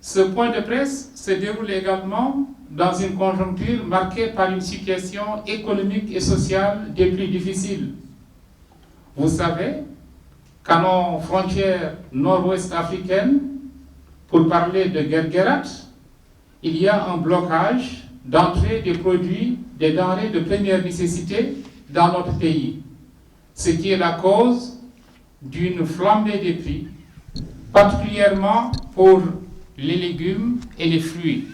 Ce point de presse se déroule également dans une conjoncture marquée par une situation économique et sociale des plus difficiles. Vous savez qu'à nos frontières nord-ouest africaines, pour parler de Guerguerat, il y a un blocage d'entrée des produits, des denrées de première nécessité dans notre pays, ce qui est la cause d'une flambée des prix, particulièrement pour les légumes et les fruits.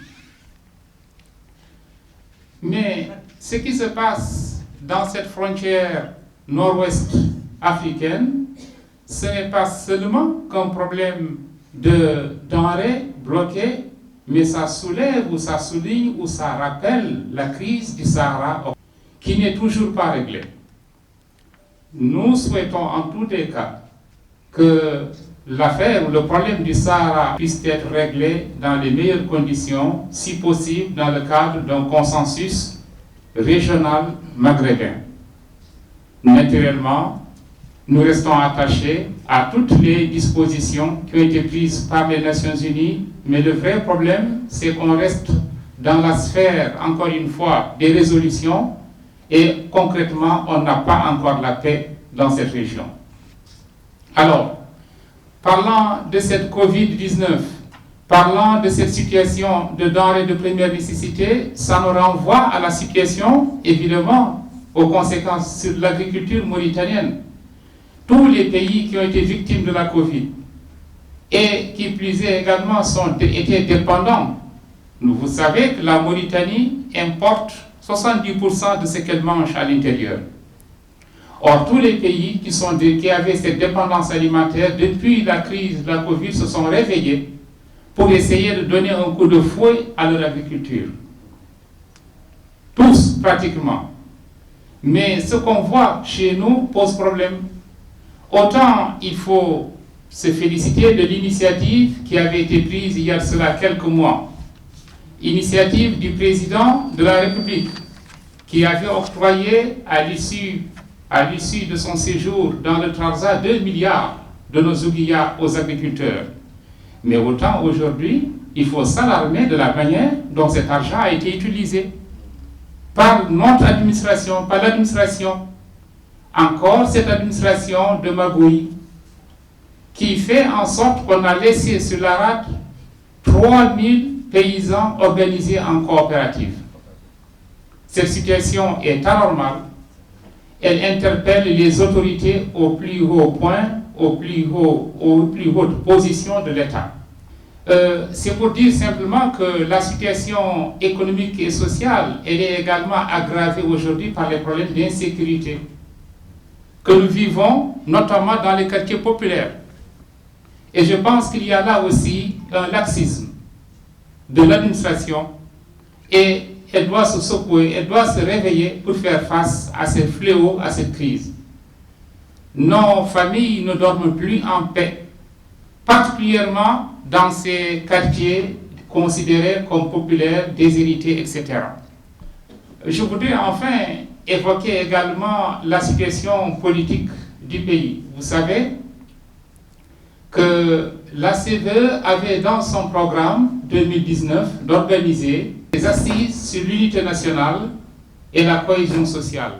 Mais ce qui se passe dans cette frontière nord-ouest africaine, ce n'est pas seulement qu'un problème de denrées bloquées, mais ça soulève ou ça souligne ou ça rappelle la crise du Sahara qui n'est toujours pas réglée. Nous souhaitons en tous les cas que l'affaire ou le problème du Sahara puisse être réglé dans les meilleures conditions, si possible dans le cadre d'un consensus régional maghrébin. Naturellement, nous restons attachés à toutes les dispositions qui ont été prises par les Nations Unies, mais le vrai problème, c'est qu'on reste dans la sphère, encore une fois, des résolutions, et concrètement, on n'a pas encore la paix dans cette région. Alors, parlant de cette Covid-19, parlant de cette situation de denrées de première nécessité, ça nous renvoie à la situation, évidemment, aux conséquences sur l'agriculture mauritanienne. Tous les pays qui ont été victimes de la Covid et qui plus est également étaient dépendants. Vous savez que la Mauritanie importe 70% de ce qu'elle mange à l'intérieur. Or, tous les pays qui avaient cette dépendance alimentaire depuis la crise de la Covid se sont réveillés pour essayer de donner un coup de fouet à leur agriculture. Tous, pratiquement. Mais ce qu'on voit chez nous pose problème. Autant il faut se féliciter de l'initiative qui avait été prise il y a cela quelques mois. Initiative du président de la République qui avait octroyé à l'issue de son séjour dans le Trarza 2 milliards de nos oublias aux agriculteurs. Mais autant aujourd'hui, il faut s'alarmer de la manière dont cet argent a été utilisé par notre administration, par l'administration. Encore cette administration de magouille qui fait en sorte qu'on a laissé sur la rade 3000 paysans organisés en coopérative. Cette situation est anormale. Elle interpelle les autorités au plus haut point, aux plus hautes positions de l'État. C'est pour dire simplement que la situation économique et sociale, elle est également aggravée aujourd'hui par les problèmes d'insécurité que nous vivons, notamment dans les quartiers populaires. Et je pense qu'il y a là aussi un laxisme de l'administration et elle doit se secouer, elle doit se réveiller pour faire face à ces fléaux, à cette crise. Nos familles ne dorment plus en paix, particulièrement dans ces quartiers considérés comme populaires, déshérités, etc. Je voudrais enfin évoquer également la situation politique du pays. Vous savez que la CVE avait dans son programme 2019 d'organiser des assises sur l'unité nationale et la cohésion sociale,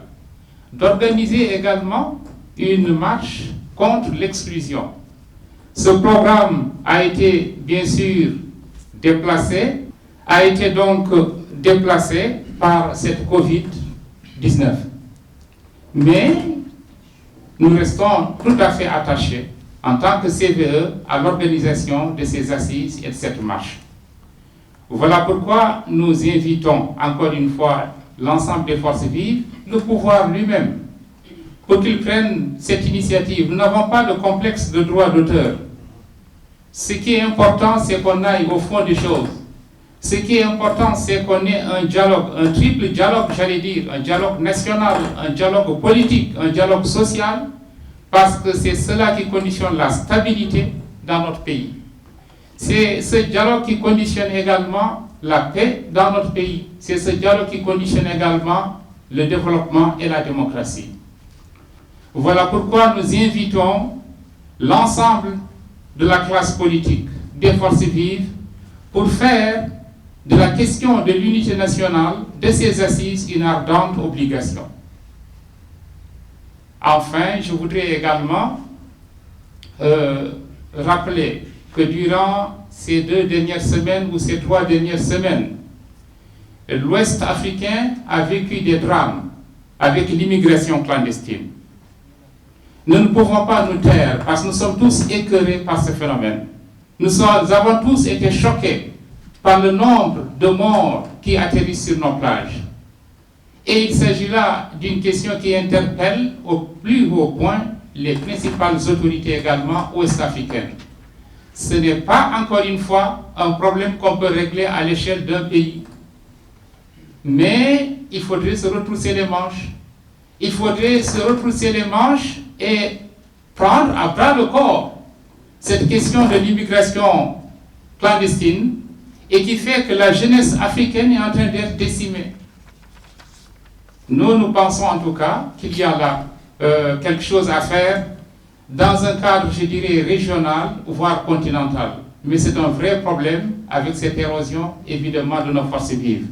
d'organiser également une marche contre l'exclusion. Ce programme a été bien sûr déplacé, a été donc déplacé par cette Covid-19. Mais nous restons tout à fait attachés en tant que CVE à l'organisation de ces assises et de cette marche. Voilà pourquoi nous invitons encore une fois l'ensemble des forces vives, le pouvoir lui-même, pour qu'ils prennent cette initiative. Nous n'avons pas de complexe de droit d'auteur. Ce qui est important, c'est qu'on aille au fond des choses. Ce qui est important, c'est qu'on ait un dialogue, un triple dialogue, j'allais dire, un dialogue national, un dialogue politique, un dialogue social, parce que c'est cela qui conditionne la stabilité dans notre pays. C'est ce dialogue qui conditionne également la paix dans notre pays. C'est ce dialogue qui conditionne également le développement et la démocratie. Voilà pourquoi nous invitons l'ensemble de la classe politique, des forces vives, pour faire de la question de l'unité nationale de ces assises une ardente obligation. Enfin, je voudrais également rappeler que durant ces 2 dernières semaines ou ces 3 dernières semaines, l'Ouest africain a vécu des drames avec l'immigration clandestine. Nous ne pouvons pas nous taire parce que nous sommes tous écœurés par ce phénomène. Nous avons tous été choqués par le nombre de morts qui atterrissent sur nos plages. Et il s'agit là d'une question qui interpelle au plus haut point les principales autorités également ouest-africaines. Ce n'est pas, encore une fois, un problème qu'on peut régler à l'échelle d'un pays. Mais il faudrait se retrousser les manches. Il faudrait se retrousser les manches et prendre à bras le corps cette question de l'immigration clandestine et qui fait que la jeunesse africaine est en train d'être décimée. Nous pensons en tout cas qu'il y a là quelque chose à faire dans un cadre, je dirais, régional, voire continental. Mais c'est un vrai problème avec cette érosion, évidemment, de nos forces vives.